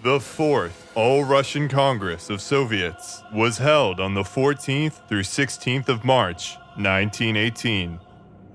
The Fourth All-Russian Congress of Soviets was held on the 14th through 16th of March, 1918.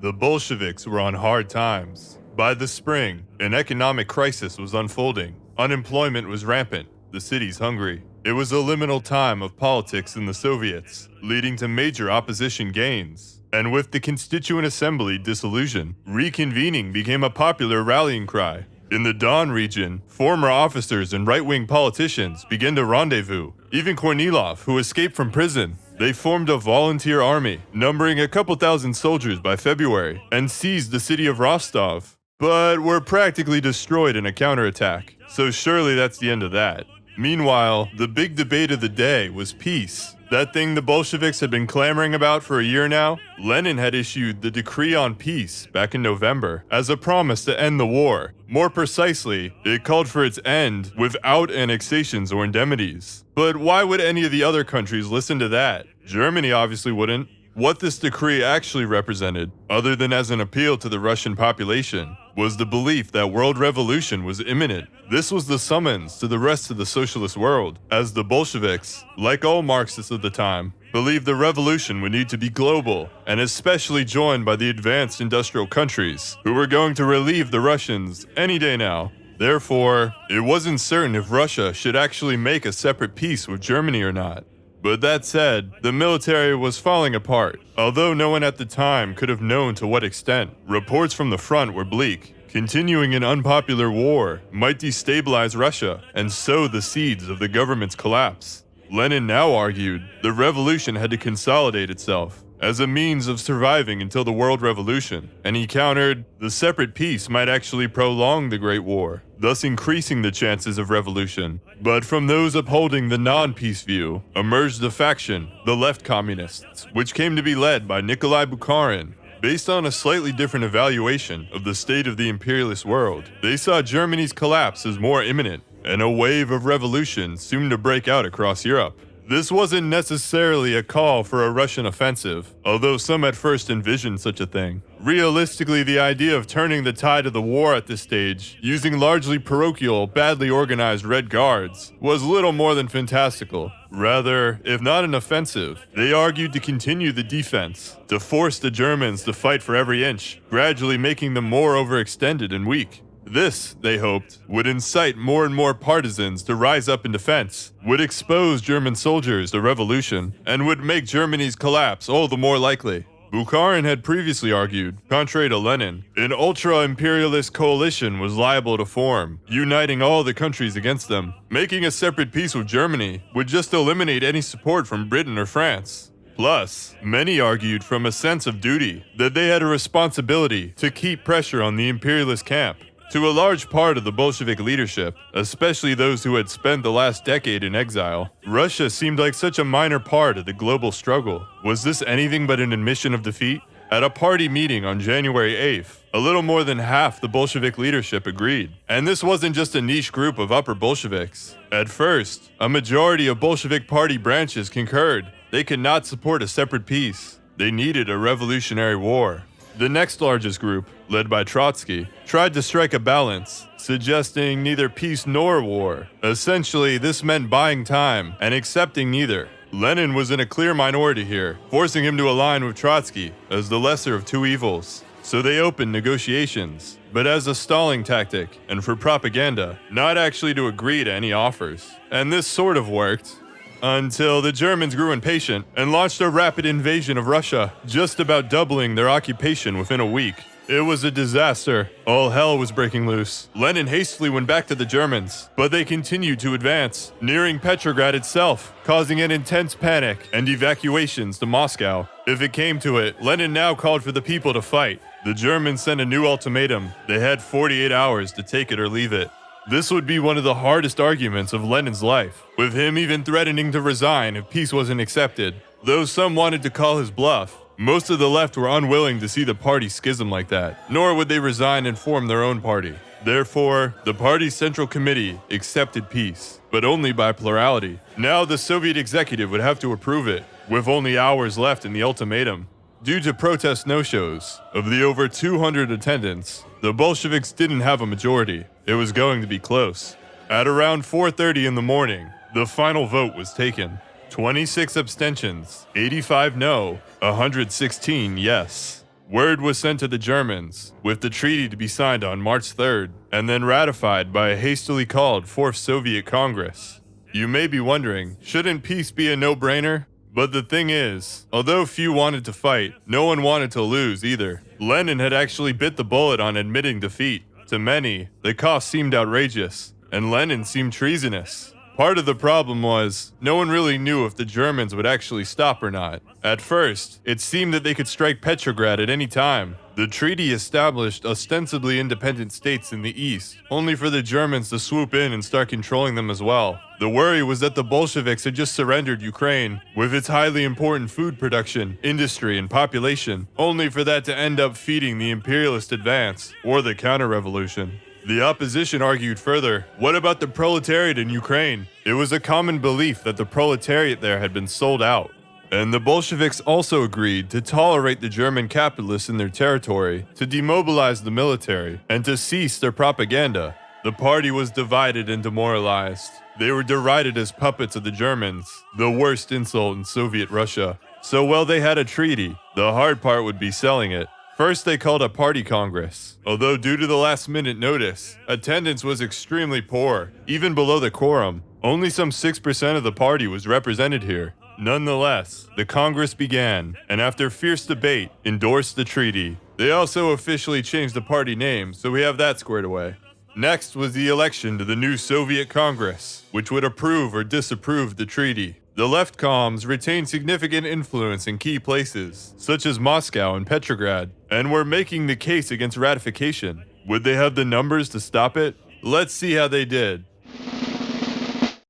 The Bolsheviks were on hard times. By the spring, an economic crisis was unfolding. Unemployment was rampant, the cities hungry. It was a liminal time of politics in the Soviets, leading to major opposition gains. And with the Constituent Assembly dissolution, reconvening became a popular rallying cry. In the Don region, former officers and right-wing politicians began to rendezvous. Even Kornilov, who escaped from prison, they formed a volunteer army, numbering a couple thousand soldiers by February, and seized the city of Rostov, but were practically destroyed in a counterattack. So surely that's the end of that. Meanwhile, the big debate of the day was peace. That thing the Bolsheviks had been clamoring about for a year now. Lenin had issued the Decree on Peace back in November as a promise to end the war. More precisely, it called for its end without annexations or indemnities. But why would any of the other countries listen to that? Germany obviously wouldn't. What this decree actually represented, other than as an appeal to the Russian population, was the belief that world revolution was imminent. This was the summons to the rest of the socialist world, as the Bolsheviks, like all Marxists of the time, believed the revolution would need to be global, and especially joined by the advanced industrial countries, who were going to relieve the Russians any day now. Therefore, it wasn't certain if Russia should actually make a separate peace with Germany or not. But that said, the military was falling apart, although no one at the time could have known to what extent. Reports from the front were bleak. Continuing an unpopular war might destabilize Russia and sow the seeds of the government's collapse. Lenin now argued the revolution had to consolidate itself as a means of surviving until the World Revolution, and he countered the separate peace might actually prolong the Great War, thus increasing the chances of revolution. But from those upholding the non-peace view emerged a faction, the left communists, which came to be led by Nikolai Bukharin. Based on a slightly different evaluation of the state of the imperialist world, they saw Germany's collapse as more imminent, and a wave of revolution soon to break out across Europe. This wasn't necessarily a call for a Russian offensive, although some at first envisioned such a thing. Realistically, the idea of turning the tide of the war at this stage, using largely parochial, badly organized Red Guards, was little more than fantastical. Rather, if not an offensive, they argued to continue the defense, to force the Germans to fight for every inch, gradually making them more overextended and weak. This, they hoped, would incite more and more partisans to rise up in defense, would expose German soldiers to revolution, and would make Germany's collapse all the more likely. Bukharin had previously argued, contrary to Lenin, an ultra-imperialist coalition was liable to form, uniting all the countries against them. Making a separate peace with Germany would just eliminate any support from Britain or France. Plus, many argued from a sense of duty that they had a responsibility to keep pressure on the imperialist camp. To a large part of the Bolshevik leadership, especially those who had spent the last decade in exile, Russia seemed like such a minor part of the global struggle. Was this anything but an admission of defeat? At a party meeting on January 8th, a little more than half the Bolshevik leadership agreed. And this wasn't just a niche group of upper Bolsheviks. At first, a majority of Bolshevik party branches concurred. They could not support a separate peace. They needed a revolutionary war. The next largest group, led by Trotsky, tried to strike a balance, suggesting neither peace nor war. Essentially, this meant buying time and accepting neither. Lenin was in a clear minority here, forcing him to align with Trotsky as the lesser of two evils. So they opened negotiations, but as a stalling tactic and for propaganda, not actually to agree to any offers. And this sort of worked, until the Germans grew impatient and launched a rapid invasion of Russia, just about doubling their occupation within a week. It was a disaster. All hell was breaking loose. Lenin hastily went back to the Germans, but they continued to advance, nearing Petrograd itself, causing an intense panic and evacuations to Moscow. If it came to it, Lenin now called for the people to fight. The Germans sent a new ultimatum. They had 48 hours to take it or leave it. This would be one of the hardest arguments of Lenin's life, with him even threatening to resign if peace wasn't accepted. Though some wanted to call his bluff, most of the left were unwilling to see the party schism like that, nor would they resign and form their own party. Therefore, the party's central committee accepted peace, but only by plurality. Now the Soviet executive would have to approve it, with only hours left in the ultimatum. Due to protest no-shows, of the over 200 attendants, the Bolsheviks didn't have a majority. It was going to be close. At around 4:30 in the morning, the final vote was taken. 26 abstentions, 85 no, 116 yes. Word was sent to the Germans, with the treaty to be signed on March 3rd, and then ratified by a hastily called Fourth Soviet Congress. You may be wondering, shouldn't peace be a no-brainer? But the thing is, although few wanted to fight, no one wanted to lose either. Lenin had actually bit the bullet on admitting defeat. To many, the cost seemed outrageous, and Lenin seemed treasonous. Part of the problem was, no one really knew if the Germans would actually stop or not. At first, it seemed that they could strike Petrograd at any time. The treaty established ostensibly independent states in the east, only for the Germans to swoop in and start controlling them as well. The worry was that the Bolsheviks had just surrendered Ukraine, with its highly important food production, industry, and population, only for that to end up feeding the imperialist advance, or the counter-revolution. The opposition argued further, what about the proletariat in Ukraine? It was a common belief that the proletariat there had been sold out. And the Bolsheviks also agreed to tolerate the German capitalists in their territory, to demobilize the military, and to cease their propaganda. The party was divided and demoralized. They were derided as puppets of the Germans, the worst insult in Soviet Russia. So while they had a treaty, the hard part would be selling it. First, they called a party congress. Although due to the last-minute notice, attendance was extremely poor, even below the quorum. Only some 6% of the party was represented here. Nonetheless, the Congress began, and after fierce debate, endorsed the treaty. They also officially changed the party name, so we have that squared away. Next was the election to the new Soviet Congress, which would approve or disapprove the treaty. The left comms retained significant influence in key places, such as Moscow and Petrograd, and were making the case against ratification. Would they have the numbers to stop it? Let's see how they did.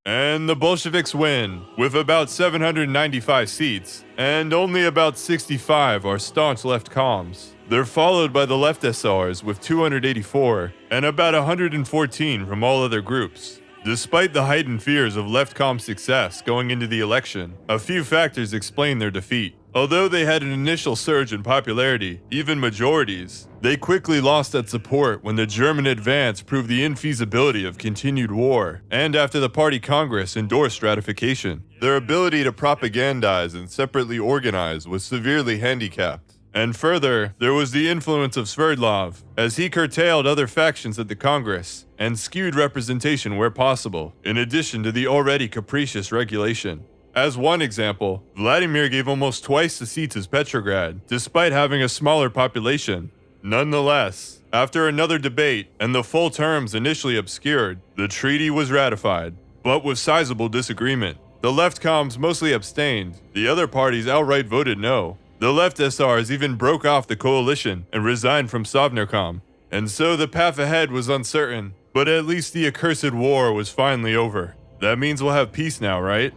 And the Bolsheviks win, with about 795 seats, and only about 65 are staunch left comms. They're followed by the left SRs with 284, and about 114 from all other groups. Despite the heightened fears of left-com success going into the election, a few factors explain their defeat. Although they had an initial surge in popularity, even majorities, they quickly lost that support when the German advance proved the infeasibility of continued war, and after the party congress endorsed ratification. Their ability to propagandize and separately organize was severely handicapped. And further, there was the influence of Sverdlov, as he curtailed other factions at the Congress and skewed representation where possible, in addition to the already capricious regulation. As one example, Vladimir gave almost twice the seats as Petrograd, despite having a smaller population. Nonetheless, after another debate and the full terms initially obscured, the treaty was ratified, but with sizable disagreement. The left comms mostly abstained, the other parties outright voted no. The left SRs even broke off the coalition and resigned from Sovnarkom. And so the path ahead was uncertain, but at least the accursed war was finally over. That means we'll have peace now, right?